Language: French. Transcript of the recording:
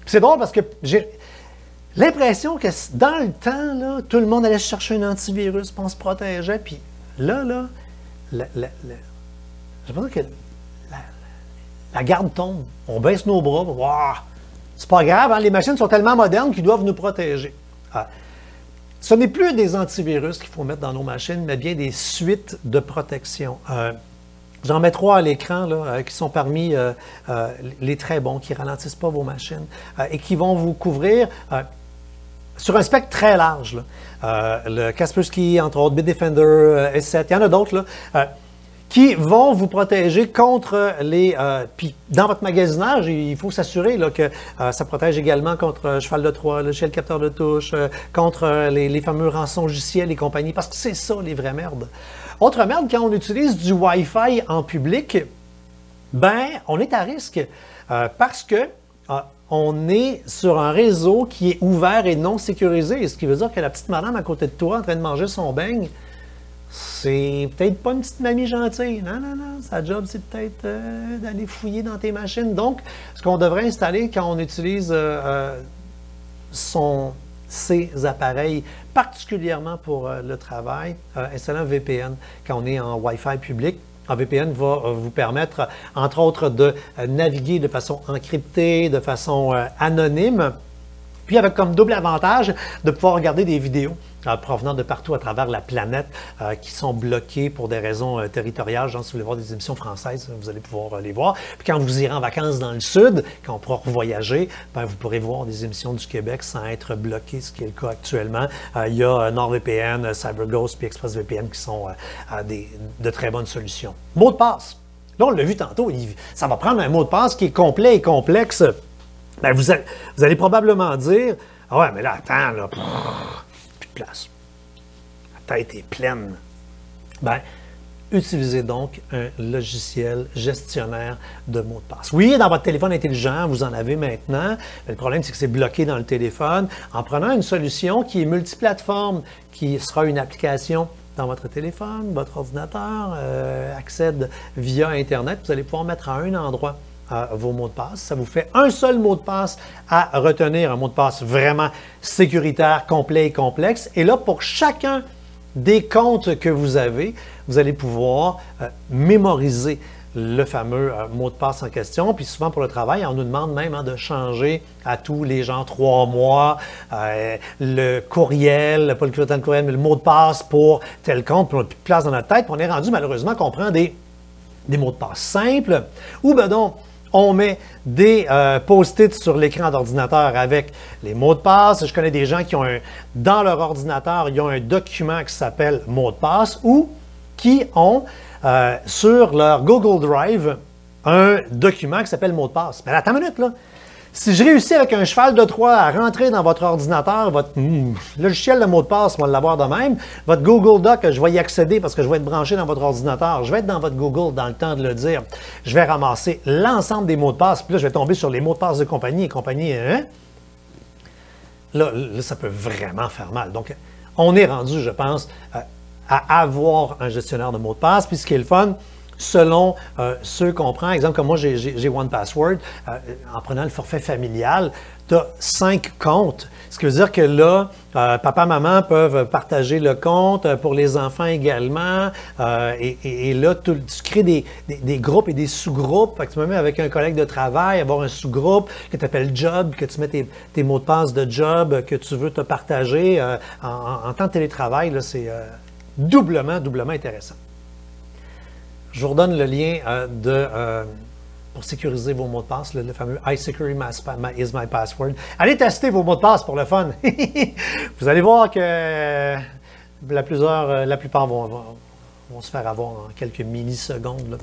c'est drôle parce que j'ai l'impression que dans le temps, là, tout le monde allait chercher un antivirus, puis on se protégeait. Puis là, j'ai l'impression que la garde tombe. On baisse nos bras. Wow! C'est pas grave, hein? Les machines sont tellement modernes qu'ils doivent nous protéger. Ce n'est plus des antivirus qu'il faut mettre dans nos machines, mais bien des suites de protection. J'en mets 3 à l'écran qui sont parmi les très bons, qui ne ralentissent pas vos machines et qui vont vous couvrir sur un spectre très large. Le Kaspersky, entre autres, Bitdefender, S7, il y en a d'autres qui vont vous protéger contre les... puis dans votre magasinage, il faut s'assurer que ça protège également contre cheval de Troie, le shell capteur de touche, contre les fameux rançongiciels et compagnie, parce que c'est ça les vraies merdes. Autre merde, quand on utilise du Wi-Fi en public, ben on est à risque parce que on est sur un réseau qui est ouvert et non sécurisé, ce qui veut dire que la petite madame à côté de toi en train de manger son beigne, c'est peut-être pas une petite mamie gentille. Non, non, non. Sa job, c'est peut-être d'aller fouiller dans tes machines. Donc, ce qu'on devrait installer quand on utilise ces appareils, particulièrement pour le travail, installer un VPN quand on est en Wi-Fi public. Un VPN va vous permettre, entre autres, de naviguer de façon encryptée, de façon anonyme, puis avec comme double avantage de pouvoir regarder des vidéos provenant de partout à travers la planète qui sont bloquées pour des raisons territoriales. Genre, si vous voulez voir des émissions françaises, vous allez pouvoir les voir. Puis quand vous irez en vacances dans le sud, quand on pourra voyager, ben, vous pourrez voir des émissions du Québec sans être bloqué, ce qui est le cas actuellement. Il y a NordVPN, CyberGhost puis ExpressVPN qui sont de très bonnes solutions. Mot de passe. Là, on l'a vu tantôt, ça va prendre un mot de passe qui est complet et complexe. Ben, vous allez probablement dire « Ah ouais, mais là, attends, là, plus de place. La tête est pleine. » Ben, utilisez donc un logiciel gestionnaire de mots de passe. Oui, dans votre téléphone intelligent, vous en avez maintenant. Mais le problème, c'est que c'est bloqué dans le téléphone. En prenant une solution qui est multiplateforme, qui sera une application dans votre téléphone, votre ordinateur, accède via Internet, vous allez pouvoir mettre à un endroit vos mots de passe. Ça vous fait un seul mot de passe à retenir, un mot de passe vraiment sécuritaire, complet et complexe. Et là, pour chacun des comptes que vous avez, vous allez pouvoir mémoriser le fameux mot de passe en question. Puis souvent pour le travail, on nous demande même de changer à tous les 3 mois le courriel, pas le temps de courriel, mais le mot de passe pour tel compte, puis on n'a plus de place dans notre tête. Puis on est rendu malheureusement qu'on prend des mots de passe simples ou ben donc on met des post-it sur l'écran d'ordinateur avec les mots de passe. Je connais des gens qui ont dans leur ordinateur, ils ont un document qui s'appelle mot de passe ou qui ont sur leur Google Drive un document qui s'appelle mot de passe. Mais attends une minute, là. Si je réussis avec un cheval de Troie à rentrer dans votre ordinateur, votre logiciel de mot de passe, on va l'avoir de même. Votre Google Doc, je vais y accéder parce que je vais être branché dans votre ordinateur. Je vais être dans votre Google dans le temps de le dire. Je vais ramasser l'ensemble des mots de passe. Puis là, je vais tomber sur les mots de passe de compagnie et compagnie. Hein? Là, ça peut vraiment faire mal. Donc, on est rendu, je pense, à avoir un gestionnaire de mots de passe. Puis ce qui est le fun, selon ceux qu'on prend, exemple comme moi j'ai OnePassword, en prenant le forfait familial, tu as 5 comptes. Ce qui veut dire que là, papa, maman peuvent partager le compte, pour les enfants également. Et là, tu crées des groupes et des sous-groupes. Fait que tu me mets avec un collègue de travail, avoir un sous-groupe que tu appelles Job, que tu mets tes mots de passe de Job que tu veux te partager. En temps de télétravail, c'est doublement intéressant. Je vous redonne le lien pour sécuriser vos mots de passe, le fameux iSecure is my password. Allez tester vos mots de passe pour le fun. Vous allez voir que la plupart vont se faire avoir en quelques millisecondes. Là.